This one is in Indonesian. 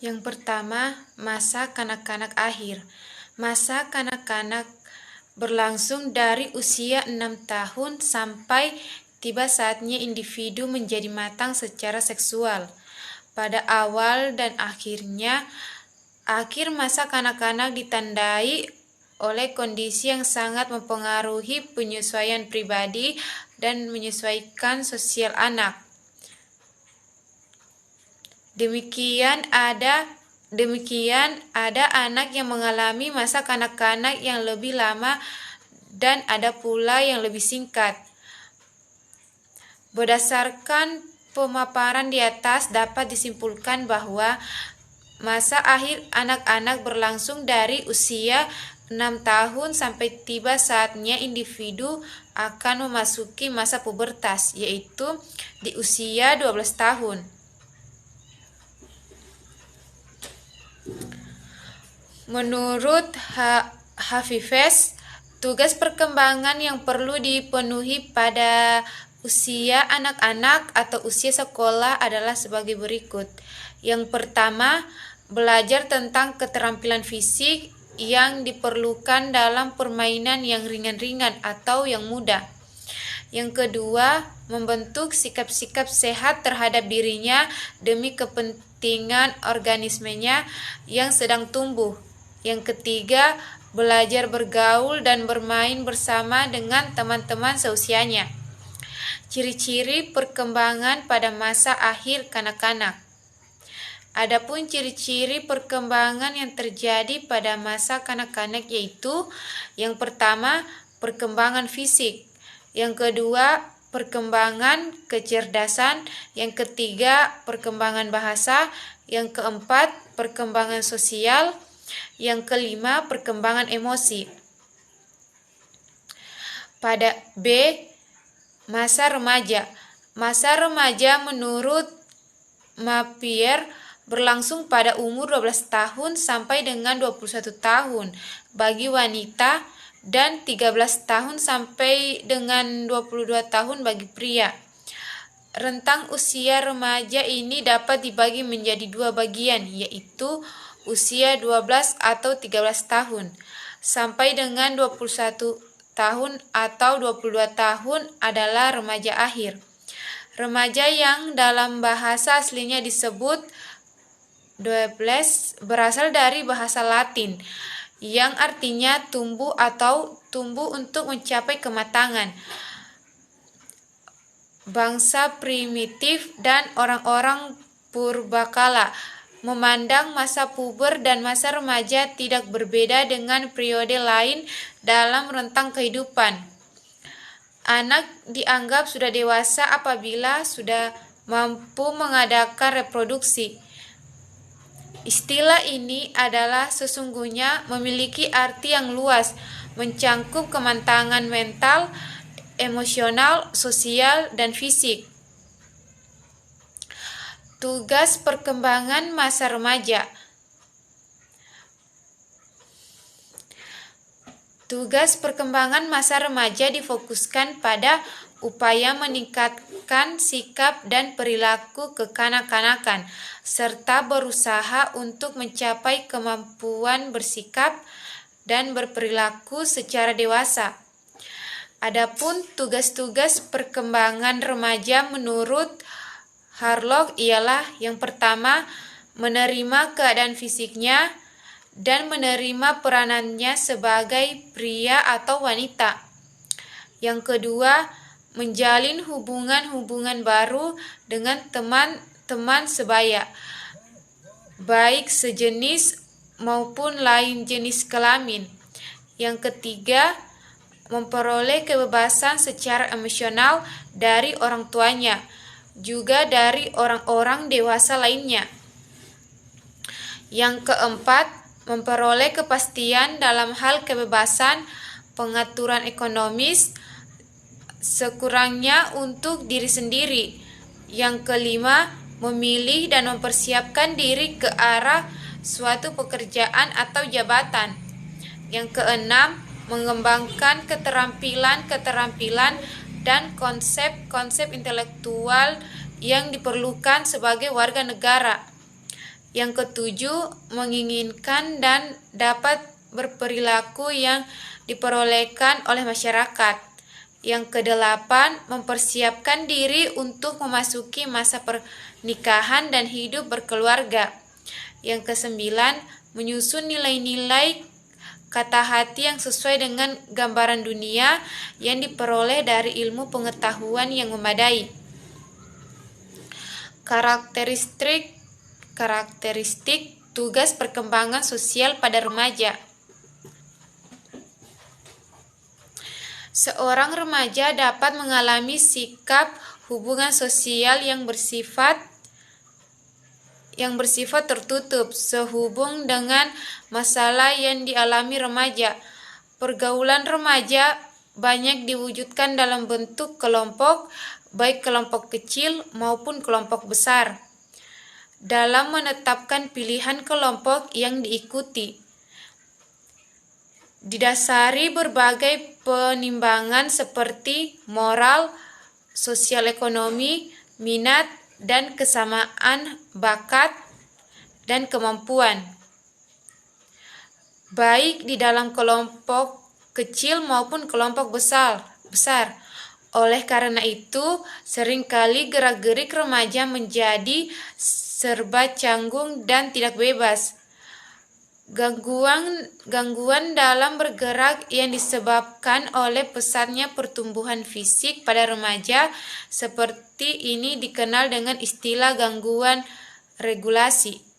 Yang pertama, masa kanak-kanak akhir. Masa kanak-kanak berlangsung dari usia 6 tahun sampai tiba saatnya individu menjadi matang secara seksual. Pada awal dan akhirnya, akhir masa kanak-kanak ditandai oleh kondisi yang sangat mempengaruhi penyesuaian pribadi dan menyesuaikan sosial anak. Demikian ada anak yang mengalami masa kanak-kanak yang lebih lama dan ada pula yang lebih singkat. Berdasarkan pemaparan di atas dapat disimpulkan bahwa masa akhir anak-anak berlangsung dari usia 6 tahun sampai tiba saatnya individu akan memasuki masa pubertas, yaitu di usia 12 tahun. Menurut Hafifes, tugas perkembangan yang perlu dipenuhi pada usia anak-anak atau usia sekolah adalah sebagai berikut. Yang pertama, belajar tentang keterampilan fisik yang diperlukan dalam permainan yang ringan-ringan atau yang mudah. Yang kedua, membentuk sikap-sikap sehat terhadap dirinya demi kepentingan organismenya yang sedang tumbuh. Yang ketiga, belajar bergaul dan bermain bersama dengan teman-teman seusianya. Ciri-ciri perkembangan pada masa akhir kanak-kanak. Adapun ciri-ciri perkembangan yang terjadi pada masa kanak-kanak yaitu yang pertama, perkembangan fisik. Yang kedua, perkembangan kecerdasan. Yang ketiga, perkembangan bahasa. Yang keempat, perkembangan sosial. Yang kelima, perkembangan emosi. Pada B, masa remaja. Masa remaja menurut Mapier berlangsung pada umur 12 tahun sampai dengan 21 tahun bagi wanita dan 13 tahun sampai dengan 22 tahun bagi pria. Rentang usia remaja ini dapat dibagi menjadi dua bagian, yaitu usia 12 atau 13 tahun sampai dengan 21 tahun atau 22 tahun adalah remaja akhir. Remaja yang dalam bahasa aslinya disebut doebles berasal dari bahasa Latin yang artinya tumbuh atau tumbuh untuk mencapai kematangan. Bangsa primitif dan orang-orang purbakala memandang masa puber dan masa remaja tidak berbeda dengan periode lain dalam rentang kehidupan. Anak dianggap sudah dewasa apabila sudah mampu mengadakan reproduksi. Istilah ini adalah sesungguhnya memiliki arti yang luas, mencangkup kematangan mental, emosional, sosial, dan fisik. Tugas perkembangan masa remaja. Tugas perkembangan masa remaja difokuskan pada upaya meningkatkan sikap dan perilaku kekanak-kanakan, serta berusaha untuk mencapai kemampuan bersikap dan berperilaku secara dewasa. Adapun tugas-tugas perkembangan remaja menurut Harlock ialah yang pertama, menerima keadaan fisiknya dan menerima peranannya sebagai pria atau wanita. Yang kedua, menjalin hubungan-hubungan baru dengan teman-teman sebaya, baik sejenis maupun lain jenis kelamin. Yang ketiga, memperoleh kebebasan secara emosional dari orang tuanya, juga dari orang-orang dewasa lainnya. Yang keempat, memperoleh kepastian dalam hal kebebasan pengaturan ekonomis sekurangnya untuk diri sendiri. Yang kelima, memilih dan mempersiapkan diri ke arah suatu pekerjaan atau jabatan. Yang keenam, mengembangkan keterampilan-keterampilan dan konsep-konsep intelektual yang diperlukan sebagai warga negara. Yang ketujuh, menginginkan dan dapat berperilaku yang diperolehkan oleh masyarakat. Yang kedelapan, mempersiapkan diri untuk memasuki masa pernikahan dan hidup berkeluarga. Yang kesembilan, menyusun nilai-nilai kata hati yang sesuai dengan gambaran dunia yang diperoleh dari ilmu pengetahuan yang memadai. Karakteristik tugas perkembangan sosial pada remaja. Seorang remaja dapat mengalami sikap hubungan sosial yang bersifat tertutup sehubung dengan masalah yang dialami remaja. Pergaulan remaja banyak diwujudkan dalam bentuk kelompok, baik kelompok kecil maupun kelompok besar. Dalam menetapkan pilihan kelompok yang diikuti, didasari berbagai penimbangan seperti moral, sosial ekonomi, minat, dan kesamaan bakat dan kemampuan, baik di dalam kelompok kecil maupun kelompok besar. Oleh karena itu, seringkali gerak-gerik remaja menjadi serba canggung dan tidak bebas. Gangguan dalam bergerak yang disebabkan oleh pesatnya pertumbuhan fisik pada remaja seperti ini dikenal dengan istilah gangguan regulasi.